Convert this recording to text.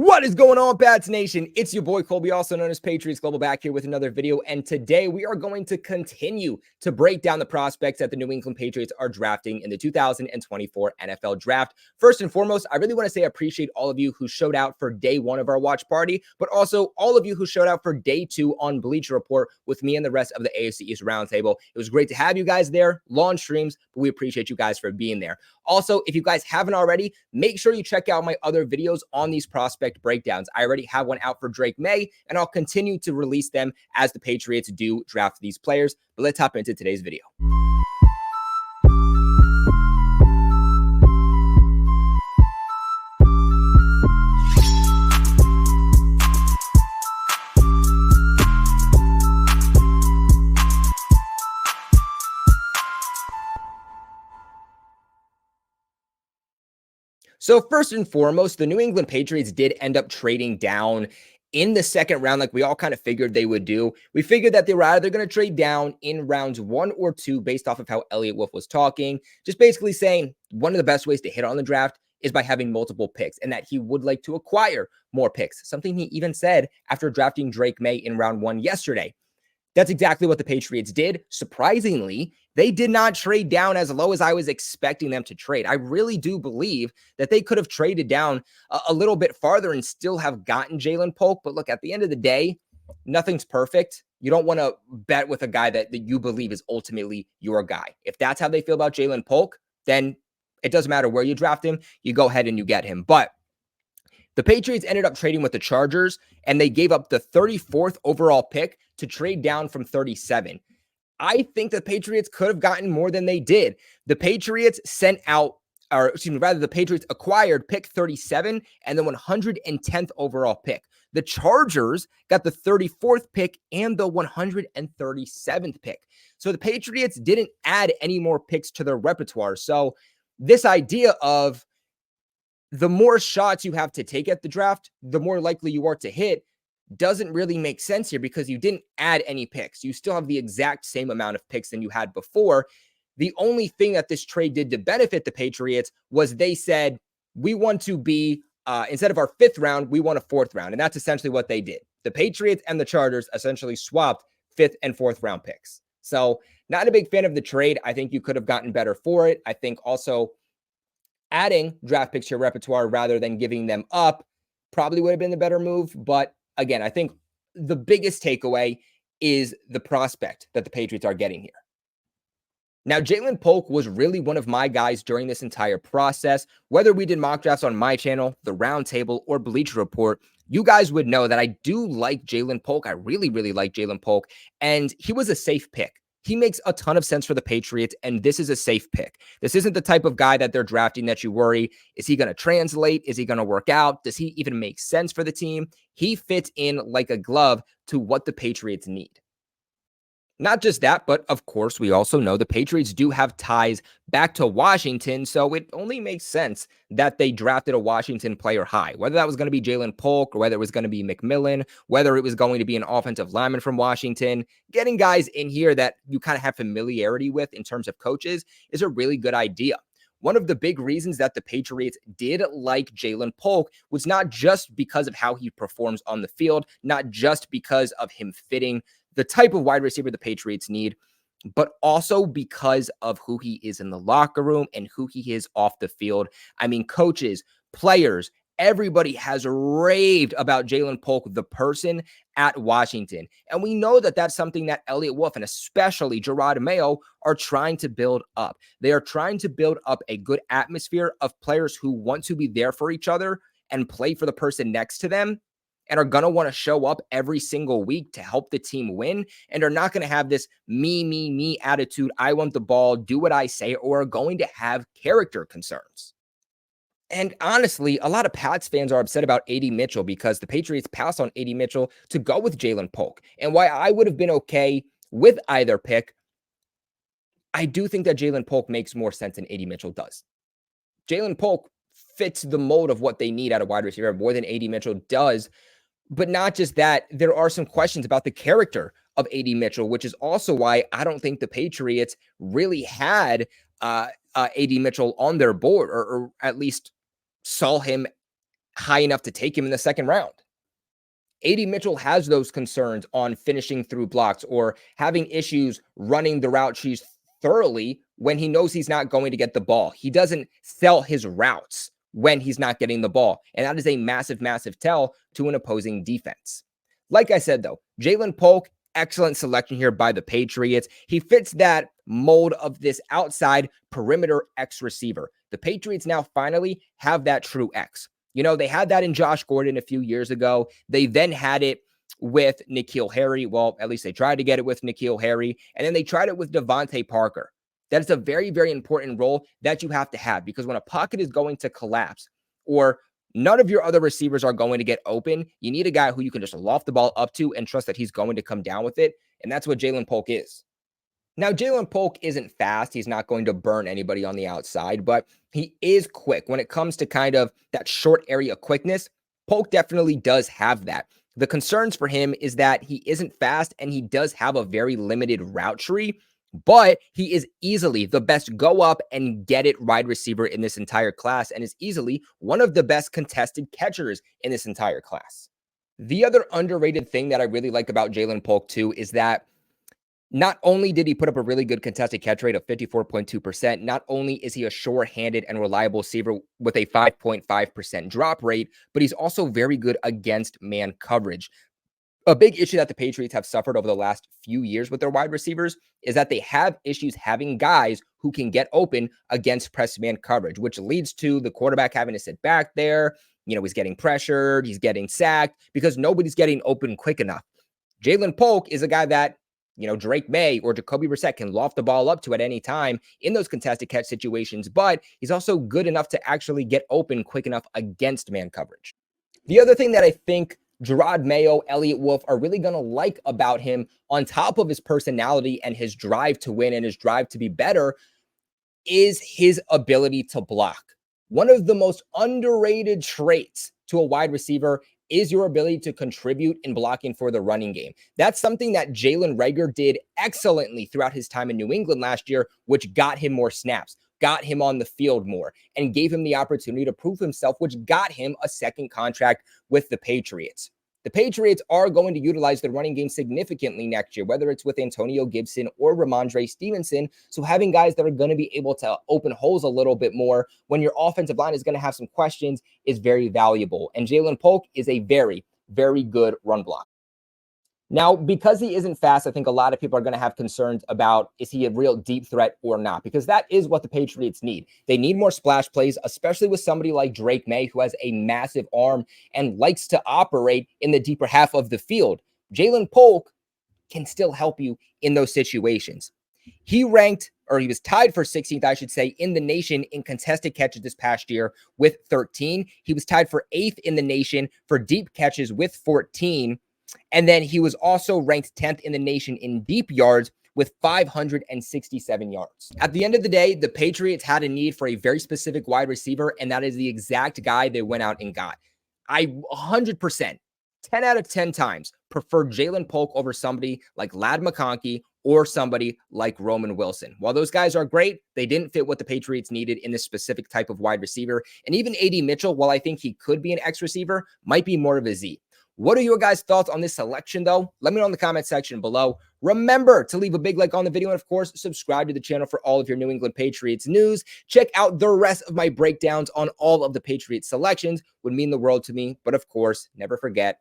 What is going on, Pats Nation? It's your boy Colby, also known as Patriots Global, back here with another video. And today we are going to continue to break down the prospects that the New England Patriots are drafting in the 2024 NFL Draft. First and foremost, I really want to say I appreciate all of you who showed out for day one of our watch party, but also all of you who showed out for day two on Bleacher Report with me and the rest of the AFC East Roundtable. It was great to have you guys there, long streams, but we appreciate you guys for being there. Also, if you guys haven't already, make sure you check out my other videos on these prospect breakdowns. I already have one out for Drake May, and I'll continue to release them as the Patriots do draft these players. But let's hop into today's video. So first and foremost, the New England Patriots did end up trading down in the second round, like we all kind of figured they would do. We figured that they were either going to trade down in rounds 1 or 2 based off of how Elliott Wolf was talking, just basically saying one of the best ways to hit on the draft is by having multiple picks, and that he would like to acquire more picks, something he even said after drafting Drake May in round 1 yesterday. That's exactly what the Patriots did. Surprisingly, they did not trade down as low as I was expecting them to trade. I really do believe that they could have traded down a little bit farther and still have gotten Jalen Polk. But look, at the end of the day, nothing's perfect. You don't want to bet with a guy that you believe is ultimately your guy. If that's how they feel about Jalen Polk, then it doesn't matter where you draft him. You go ahead and you get him. But the Patriots ended up trading with the Chargers, and they gave up the 34th overall pick to trade down from 37. I think the Patriots could have gotten more than they did. The Patriots the Patriots acquired pick 37 and the 110th overall pick. The Chargers got the 34th pick and the 137th pick. So the Patriots didn't add any more picks to their repertoire. So this idea of the more shots you have to take at the draft, the more likely you are to hit, doesn't really make sense here because you didn't add any picks. You still have the exact same amount of picks than you had before. The only thing that this trade did to benefit the Patriots was they said, we want to be, instead of our 5th round, we want a 4th round. And that's essentially what they did. The Patriots and the Chargers essentially swapped 5th and 4th round picks. So not a big fan of the trade. I think you could have gotten better for it. I think also adding draft picks to your repertoire rather than giving them up probably would have been the better move. But again, I think the biggest takeaway is the prospect that the Patriots are getting here. Now, Jalen Polk was really one of my guys during this entire process. Whether we did mock drafts on my channel, the Roundtable, or Bleacher Report, you guys would know that I do like Jalen Polk. I really, really like Jalen Polk, and he was a safe pick. He makes a ton of sense for the Patriots, and this is a safe pick. This isn't the type of guy that they're drafting that you worry, is he going to translate? Is he going to work out? Does he even make sense for the team? He fits in like a glove to what the Patriots need. Not just that, but of course, we also know the Patriots do have ties back to Washington, so it only makes sense that they drafted a Washington player high, whether that was going to be Jalen Polk or whether it was going to be McMillan, whether it was going to be an offensive lineman from Washington. Getting guys in here that you kind of have familiarity with in terms of coaches is a really good idea. One of the big reasons that the Patriots did like Jalen Polk was not just because of how he performs on the field, not just because of him fitting the type of wide receiver the Patriots need, but also because of who he is in the locker room and who he is off the field. I mean, coaches, players, everybody has raved about Jalen Polk, the person, at Washington. And we know that that's something that Elliott Wolf and especially Gerard Mayo are trying to build up. They are trying to build up a good atmosphere of players who want to be there for each other and play for the person next to them, and are going to want to show up every single week to help the team win, and are not going to have this me attitude, I want the ball, do what I say, or are going to have character concerns. And honestly, a lot of Pats fans are upset about A.D. Mitchell because the Patriots passed on A.D. Mitchell to go with Jalen Polk. And why I would have been okay with either pick, I do think that Jalen Polk makes more sense than A.D. Mitchell does. Jalen Polk fits the mold of what they need out of wide receiver more than A.D. Mitchell does. But not just that, there are some questions about the character of A.D. Mitchell, which is also why I don't think the Patriots really had A.D. Mitchell on their board, or at least saw him high enough to take him in the second round. AD Mitchell has those concerns on finishing through blocks or having issues running the route trees thoroughly when he knows he's not going to get the ball. He doesn't sell his routes when he's not getting the ball. And that is a massive, massive tell to an opposing defense. Like I said, though, Jalen Polk, excellent selection here by the Patriots. He fits that mold of this outside perimeter X receiver. The Patriots now finally have that true X. You know, they had that in Josh Gordon a few years ago. They then had it with N'Keal Harry. Well, at least they tried to get it with N'Keal Harry. And then they tried it with Devontae Parker. That is a very, very important role that you have to have, because when a pocket is going to collapse or none of your other receivers are going to get open, you need a guy who you can just loft the ball up to and trust that he's going to come down with it. And that's what Jalen Polk is. Now, Jalen Polk isn't fast. He's not going to burn anybody on the outside, but he is quick. When it comes to kind of that short area quickness, Polk definitely does have that. The concerns for him is that he isn't fast and he does have a very limited route tree, but he is easily the best go up and get it wide receiver in this entire class and is easily one of the best contested catchers in this entire class. The other underrated thing that I really like about Jalen Polk too is that not only did he put up a really good contested catch rate of 54.2%, not only is he a sure-handed and reliable receiver with a 5.5% drop rate, but he's also very good against man coverage. A big issue that the Patriots have suffered over the last few years with their wide receivers is that they have issues having guys who can get open against press man coverage, which leads to the quarterback having to sit back there. You know, he's getting pressured, he's getting sacked because nobody's getting open quick enough. Jalen Polk is a guy that, you know, Drake May or Jacoby Brissett can loft the ball up to at any time in those contested catch situations, but he's also good enough to actually get open quick enough against man coverage. The other thing that I think Gerard Mayo, Elliott Wolf are really going to like about him, on top of his personality and his drive to win and his drive to be better, is his ability to block. One of the most underrated traits to a wide receiver is your ability to contribute in blocking for the running game. That's something that Jalen Reagor did excellently throughout his time in New England last year, which got him more snaps, got him on the field more, and gave him the opportunity to prove himself, which got him a second contract with the Patriots. The Patriots are going to utilize the running game significantly next year, whether it's with Antonio Gibson or Ramondre Stevenson. So having guys that are going to be able to open holes a little bit more when your offensive line is going to have some questions is very valuable. And Jalen Polk is a very, very good run block. Now, because he isn't fast, I think a lot of people are going to have concerns about, is he a real deep threat or not? Because that is what the Patriots need. They need more splash plays, especially with somebody like Drake May, who has a massive arm and likes to operate in the deeper half of the field. Jalen Polk can still help you in those situations. He was tied for 16th, I should say, in the nation in contested catches this past year with 13. He was tied for 8th in the nation for deep catches with 14. And then he was also ranked 10th in the nation in deep yards with 567 yards. At the end of the day, the Patriots had a need for a very specific wide receiver, and that is the exact guy they went out and got. I 100%, 10 out of 10 times, prefer Jalen Polk over somebody like Ladd McConkey or somebody like Roman Wilson. While those guys are great, they didn't fit what the Patriots needed in this specific type of wide receiver. And even AD Mitchell, while I think he could be an X receiver, might be more of a Z. What are your guys' thoughts on this selection, though? Let me know in the comment section below. Remember to leave a big like on the video and, of course, subscribe to the channel for all of your New England Patriots news. Check out the rest of my breakdowns on all of the Patriots selections. Would mean the world to me. But, of course, never forget,